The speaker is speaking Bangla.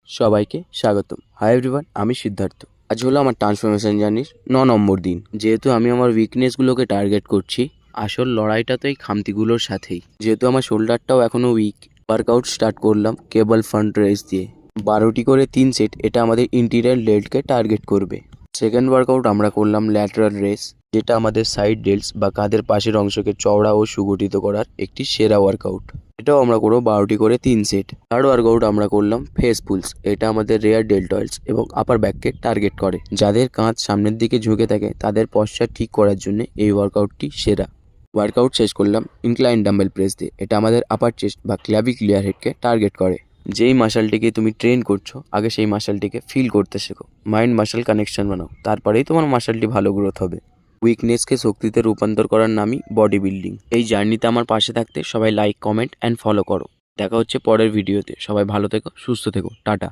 সবাইকে স্বাগতম। হাই এভরিওয়ান, আমি সিদ্ধার্থ। আজ হলো আমার ট্রান্সফরমেশন জার্নির 9 নম্বর দিন। যেহেতু আমি আমার উইকনেসগুলোকে টার্গেট করছি, আসল লড়াইটা তো এই খামতিগুলোর সাথেই। যেহেতু আমার শোল্ডারটাও এখনও উইক, ওয়ার্কআউট স্টার্ট করলাম কেবল ফ্রন্ট রেস দিয়ে। 12টি করে 3 সেট, এটা আমাদের ইন্টিরিয়ার ডেল্টকে টার্গেট করবে। সেকেন্ড ওয়ার্কআউট আমরা করলাম ল্যাটারাল রেস, যেটা আমাদের সাইড ডেল্টস বা কাঁধের পাশের অংশকে চওড়া ও সুগঠিত করার একটি সেরা ওয়ার্কআউট। এটাও আমরা করবো 12টি করে 3 সেট। থার্ড ওয়ার্কআউট আমরা করলাম ফেস পুলস। এটা আমাদের রেয়ার ডেল্টয়েডস এবং আপার ব্যাককে টার্গেট করে। যাদের কাঁধ সামনের দিকে ঝুঁকে থাকে তাদের পশ্চার ঠিক করার জন্য এই ওয়ার্কআউটটি সেরা। ওয়ার্কআউট শেষ করলাম ইনক্লাইন ডাম্বেল প্রেস দিয়ে। এটা আমাদের আপার চেস্ট বা ক্ল্যাভিকুলার হেডকে টার্গেট করে। যেই মাসলটিকে তুমি ট্রেন করছো, আগে সেই মাসলটিকে ফিল করতে শেখো। মাইন্ড মাসল কানেকশন বানাও, তারপরেই তোমার মাসলটি ভালো গ্রোথ হবে। উইকনেসকে শক্তিতে রূপান্তর করার নামই বডি বিল্ডিং। এই জার্নিতে আমার পাশে থাকতে সবাই লাইক, কমেন্ট অ্যান্ড ফলো করো। দেখা হচ্ছে পরের ভিডিওতে। সবাই ভালো থেকো, সুস্থ থেকো, টাটা।